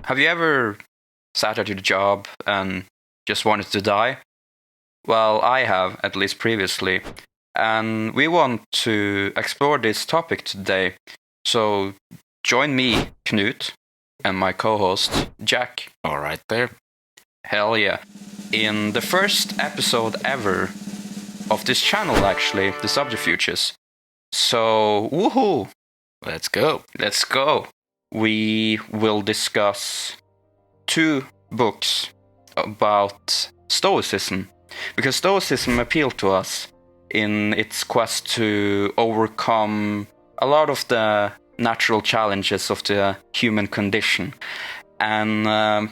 Have you ever sat at your job and just wanted to die? Well, I have, at least previously. And we want to explore this topic today. So join me, Knut, and my co-host, Jack. All right there. Hell yeah. In the first episode ever of this channel, actually, the Subterfuges. So, woohoo! Let's go. Let's go. We will discuss 2 books about Stoicism, because Stoicism appealed to us in its quest to overcome a lot of the natural challenges of the human condition. And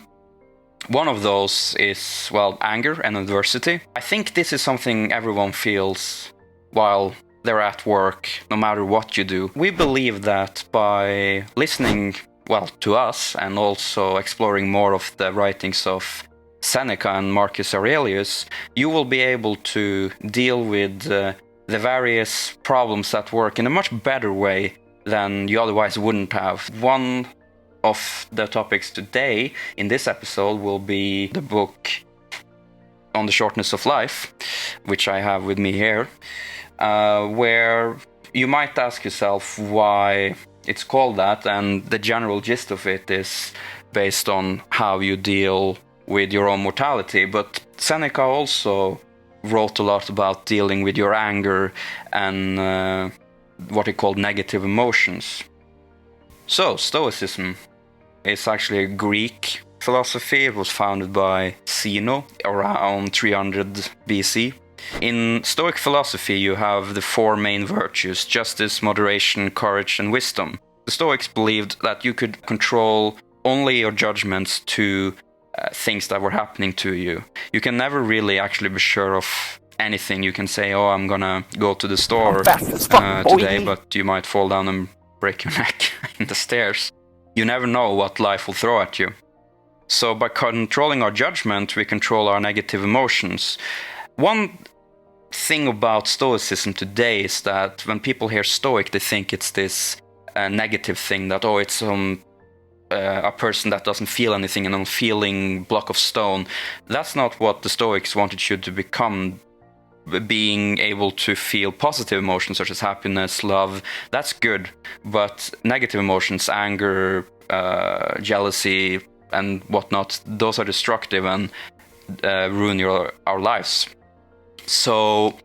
one of those is, well, anger and adversity. I think this is something everyone feels while they're at work, no matter what you do. We believe that by listening, well, to us and also exploring more of the writings of Seneca and Marcus Aurelius, you will be able to deal with the various problems at work in a much better way than you otherwise wouldn't have. One of the topics today in this episode will be the book On the Shortness of Life, which I have with me here, where you might ask yourself why it's called that, and the general gist of it is based on how you deal with your own mortality. But Seneca also wrote a lot about dealing with your anger and what he called negative emotions. So, Stoicism is actually a Greek philosophy. It was founded by Zeno around 300 BC. In Stoic philosophy, you have the 4 main virtues: justice, moderation, courage, and wisdom. The Stoics believed that you could control only your judgments to things that were happening to you. You can never really actually be sure of anything. You can say, oh, I'm gonna go to the store today, but you might fall down and break your neck in the stairs. You never know what life will throw at you. So by controlling our judgment, we control our negative emotions. One thing about Stoicism today is that when people hear Stoic, they think it's this negative thing, that, oh, it's a person that doesn't feel anything, an unfeeling block of stone. That's not what the Stoics wanted you to become. Being able to feel positive emotions such as happiness, love, that's good. But negative emotions, anger, jealousy, and whatnot, those are destructive and ruin our lives. So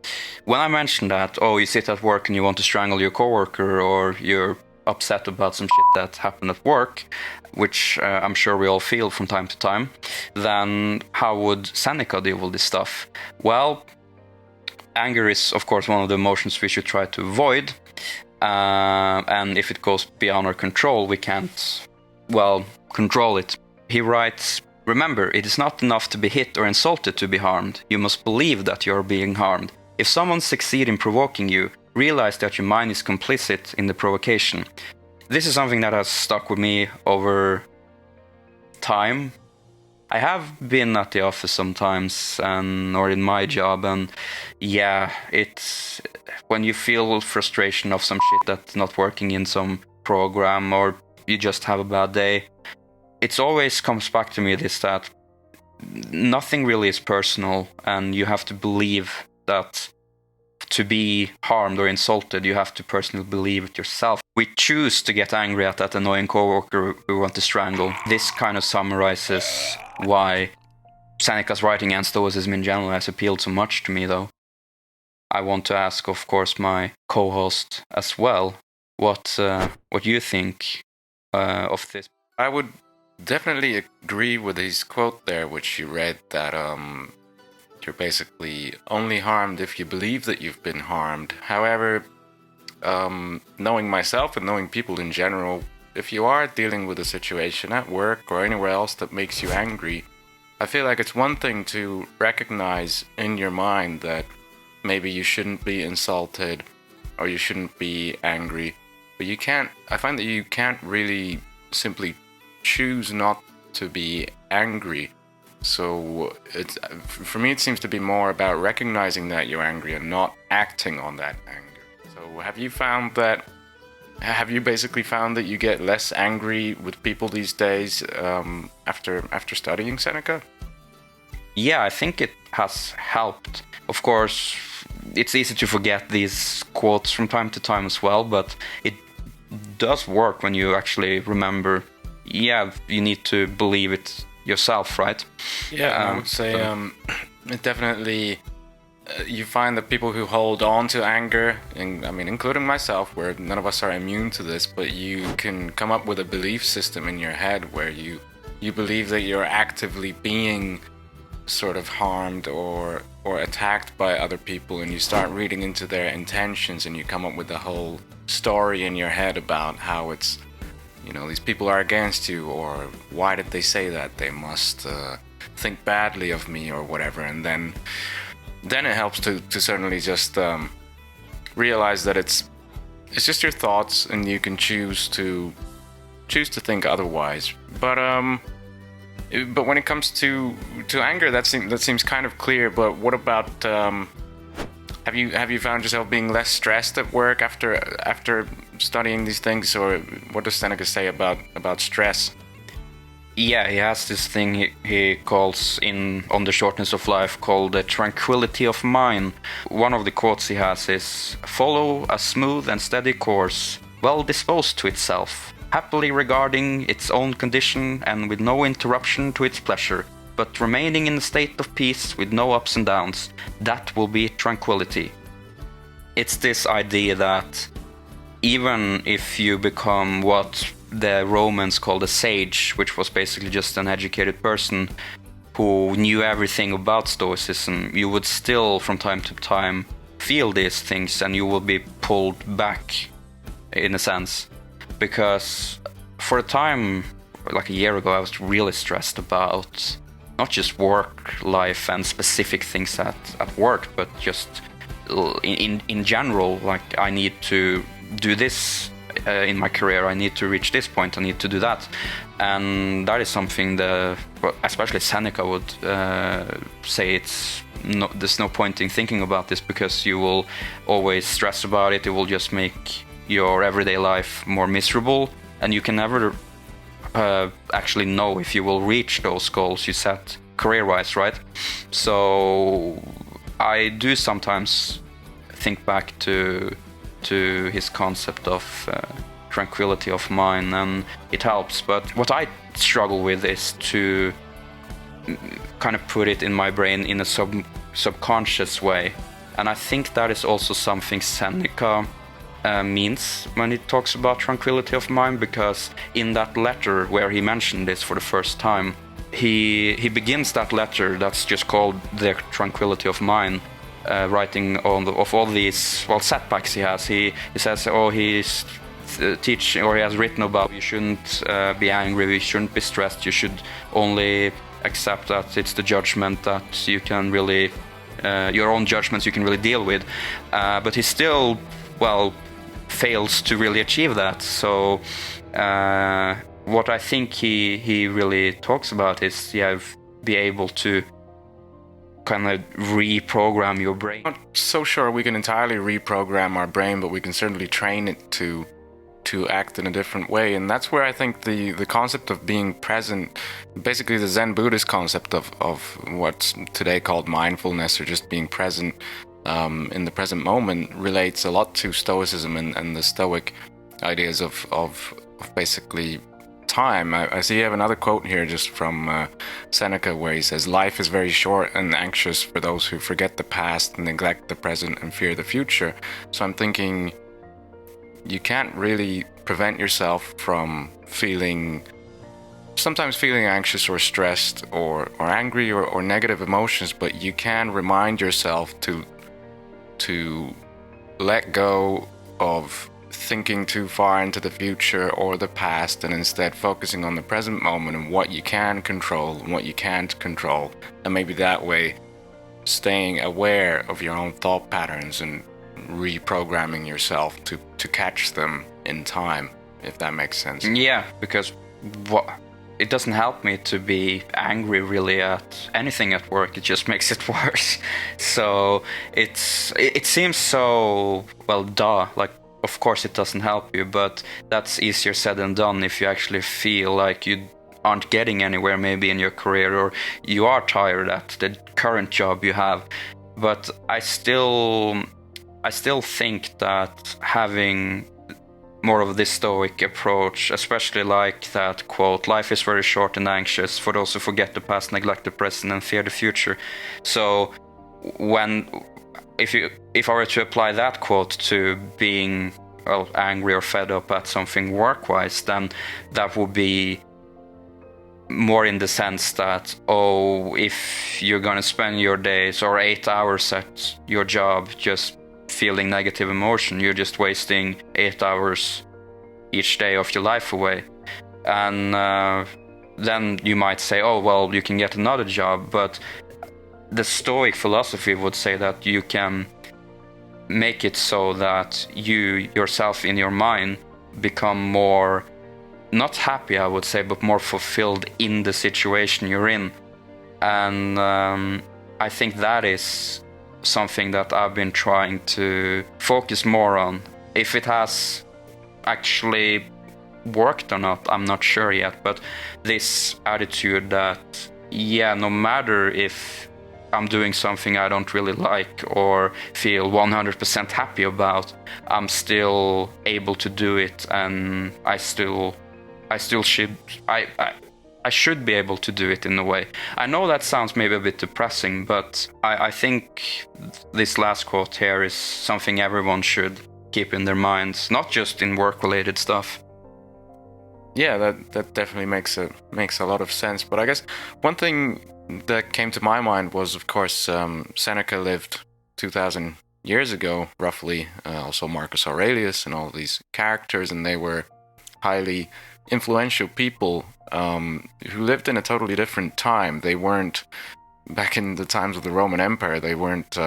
when I mentioned that, oh, you sit at work and you want to strangle your coworker, or you're upset about some shit that happened at work, which I'm sure we all feel from time to time, then how would Seneca deal with this stuff? Well, anger is, of course, one of the emotions we should try to avoid. And if it goes beyond our control, we can't, well, control it. He writes, "Remember, it is not enough to be hit or insulted to be harmed. You must believe that you are being harmed. If someone succeeds in provoking you, realize that your mind is complicit in the provocation." This is something that has stuck with me over time. I have been at the office sometimes, or in my job, and yeah, it's when you feel frustration of some shit that's not working in some program, or you just have a bad day, it always comes back to me this, that nothing really is personal, and you have to believe that to be harmed or insulted, you have to personally believe it yourself. We choose to get angry at that annoying coworker we want to strangle. This kind of summarizes why Seneca's writing and Stoicism in general has appealed so much to me, though. I want to ask, of course, my co-host as well, what you think of this. I would definitely agree with his quote there, which you read, that you're basically only harmed if you believe that you've been harmed. However, knowing myself and knowing people in general, if you are dealing with a situation at work or anywhere else that makes you angry, I feel like it's one thing to recognize in your mind that maybe you shouldn't be insulted or you shouldn't be angry, but I find that you can't really simply choose not to be angry. So for me, it seems to be more about recognizing that you're angry and not acting on that anger. So have you found that have you basically found that you get less angry with people these days after studying Seneca? Yeah, I think it has helped. Of course, it's easy to forget these quotes from time to time as well, but it does work when you actually remember. Yeah, you need to believe it yourself, right? Yeah, I would say it definitely. You find that people who hold on to anger, and I mean, including myself, where none of us are immune to this, but you can come up with a belief system in your head where you believe that you're actively being sort of harmed or attacked by other people, and you start reading into their intentions, and you come up with a whole story in your head about how it's, you know, these people are against you, or why did they say that? They must think badly of me or whatever, and then it helps to certainly just realize that it's just your thoughts, and you can choose to think otherwise. But when it comes to anger, that seems kind of clear. But what about have you found yourself being less stressed at work after studying these things, or what does Seneca say about stress? Yeah, he has this thing he calls on the shortness of life called the tranquility of mind. One of the quotes he has is, "Follow a smooth and steady course, well disposed to itself, happily regarding its own condition and with no interruption to its pleasure, but remaining in a state of peace with no ups and downs. That will be tranquility." It's this idea that even if you become what the Romans called a sage, which was basically just an educated person who knew everything about Stoicism, you would still from time to time feel these things, and you will be pulled back in a sense. Because for a time, like a year ago, I was really stressed about not just work life and specific things at work, but just in general, like I need to do this in my career, I need to reach this point, I need to do that. And that is something that, especially Seneca would say there's no point in thinking about this, because you will always stress about it. It will just make your everyday life more miserable, and you can never actually know if you will reach those goals you set career-wise, right? So I do sometimes think back to his concept of tranquility of mind, and it helps. But what I struggle with is to kind of put it in my brain in a subconscious way, and I think that is also something Seneca means when he talks about tranquility of mind, because in that letter where he mentioned this for the first time, he begins that letter that's just called the tranquility of mind, writing of all these setbacks he has. He says, he's teaching, or he has written about, you shouldn't be angry, you shouldn't be stressed, you should only accept that it's the judgment that you can really, your own judgments you can really deal with. But he still, fails to really achieve that. So what I think he really talks about is, be able to kind of reprogram your brain. I'm not so sure we can entirely reprogram our brain, but we can certainly train it to act in a different way. And that's where I think the concept of being present, basically the Zen Buddhist concept of what's today called mindfulness, or just being present in the present moment, relates a lot to Stoicism and the Stoic ideas of basically time. I see you have another quote here just from Seneca, where he says, "Life is very short and anxious for those who forget the past, neglect the present, and fear the future." So I'm thinking, you can't really prevent yourself from sometimes feeling anxious or stressed or angry or negative emotions, but you can remind yourself to let go of thinking too far into the future or the past, and instead focusing on the present moment and what you can control and what you can't control. And maybe that way staying aware of your own thought patterns and reprogramming yourself to catch them in time, if that makes sense. Yeah, because it doesn't help me to be angry really at anything at work. It just makes it worse. So it seems so, like of course it doesn't help you, but that's easier said than done if you actually feel like you aren't getting anywhere maybe in your career, or you are tired at the current job you have. But I still think that having more of this Stoic approach, especially like that quote, "Life is very short and anxious for those who forget the past, neglect the present, and fear the future." So if I were to apply that quote to being, well, angry or fed up at something work-wise, then that would be more in the sense that, oh, if you're gonna spend your days or 8 hours at your job just feeling negative emotion, you're just wasting 8 hours each day of your life away. And then you might say, oh, well, you can get another job. But the Stoic philosophy would say that you can make it so that you yourself in your mind become more, not happy, I would say, but more fulfilled in the situation you're in. And I think that is something that I've been trying to focus more on. If it has actually worked or not, I'm not sure yet, but this attitude that, yeah, no matter if I'm doing something I don't really like or feel 100% happy about, I'm still able to do it, and I should be able to do it in a way. I know that sounds maybe a bit depressing, but I think this last quote here is something everyone should keep in their minds, not just in work-related stuff. Yeah, that definitely makes a lot of sense. But I guess one thing that came to my mind was, of course, Seneca lived 2,000 years ago, roughly. Also Marcus Aurelius and all these characters, and they were highly influential people who lived in a totally different time. They weren't, back in the times of the Roman Empire, they weren't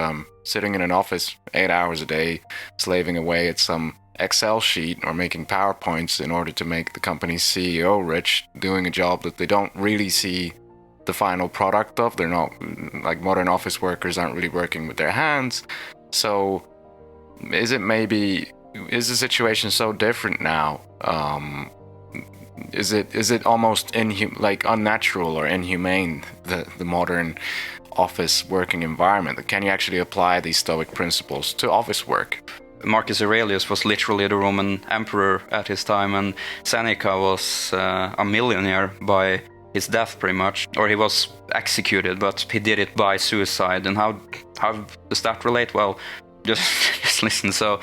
sitting in an office 8 hours a day, slaving away at some Excel sheet or making PowerPoints in order to make the company's CEO rich, doing a job that they don't really see the final product of. They're not, like modern office workers aren't really working with their hands. So is the situation so different now? Is it almost unnatural or inhumane, the modern office working environment? Can you actually apply these Stoic principles to office work? Marcus Aurelius was literally the Roman emperor at his time, and Seneca was a millionaire by his death, pretty much, or he was executed, but he did it by suicide. And how does that relate? Well, just listen. So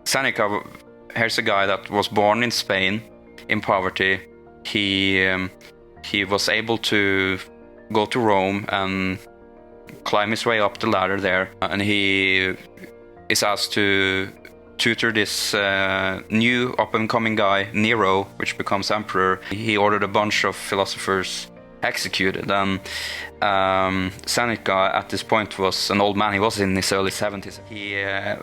Seneca, here's a guy that was born in Spain in poverty. He was able to go to Rome and climb his way up the ladder there, and he is asked to tutor this new up-and-coming guy, Nero, which becomes emperor. He ordered a bunch of philosophers executed, and Seneca at this point was an old man. He was in his early 70s.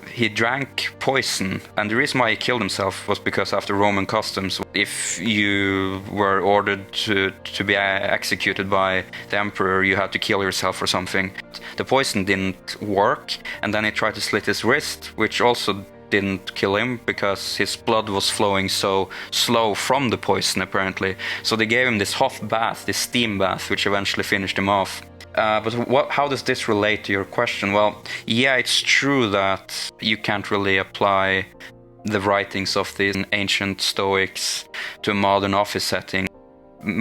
He drank poison, and the reason why he killed himself was because after Roman customs, if you were ordered to be executed by the emperor, you had to kill yourself or something. The poison didn't work, and then he tried to slit his wrist, which also didn't kill him because his blood was flowing so slow from the poison, apparently. So they gave him this hot bath, this steam bath, which eventually finished him off. But how does this relate to your question? Well, yeah, it's true that you can't really apply the writings of these ancient Stoics to a modern office setting.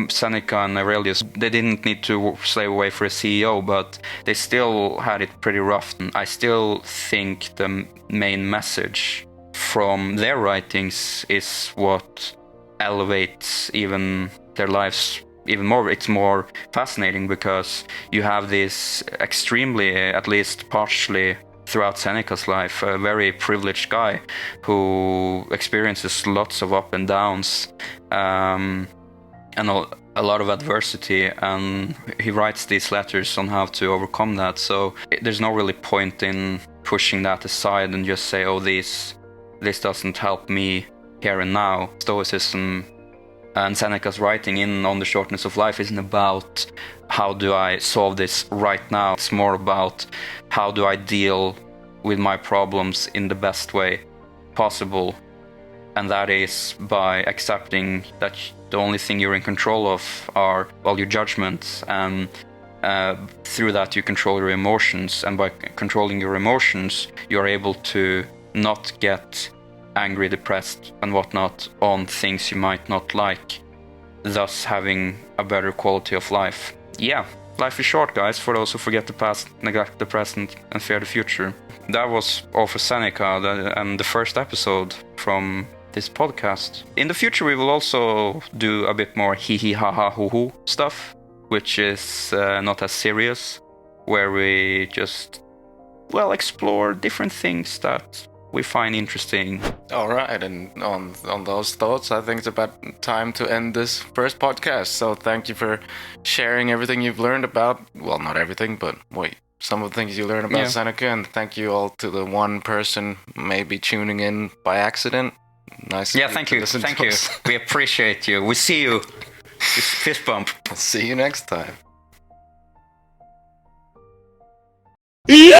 Seneca and Aurelius, they didn't need to slave away for a CEO, but they still had it pretty rough. I still think the main message from their writings is what elevates even their lives even more. It's more fascinating because you have this extremely, at least partially throughout Seneca's life, a very privileged guy who experiences lots of up and downs, and a lot of adversity, and he writes these letters on how to overcome that. So there's no really point in pushing that aside and just say, oh, this doesn't help me here and now. Stoicism and Seneca's writing in On the Shortness of Life isn't about how do I solve this right now. It's more about how do I deal with my problems in the best way. possible, and that is by accepting that the only thing you're in control of are, well, your judgments, and through that you control your emotions, and by controlling your emotions you're able to not get angry, depressed and whatnot on things you might not like, thus having a better quality of life. Yeah, life is short, guys, for those who forget the past, neglect the present and fear the future. That was all for Seneca and the first episode from this podcast. In the future we will also do a bit more hee hee ha ha hoo hoo stuff, which is not as serious, where we just, well, explore different things that we find interesting. All right, and on those thoughts, I think it's about time to end this first podcast. So thank you for sharing everything you've learned about, well, not everything, but some of the things you learned about Seneca, and thank you all to the one person maybe tuning in by accident. Nice. Yeah, thank you. We appreciate you. We see you. Fist bump. See you next time.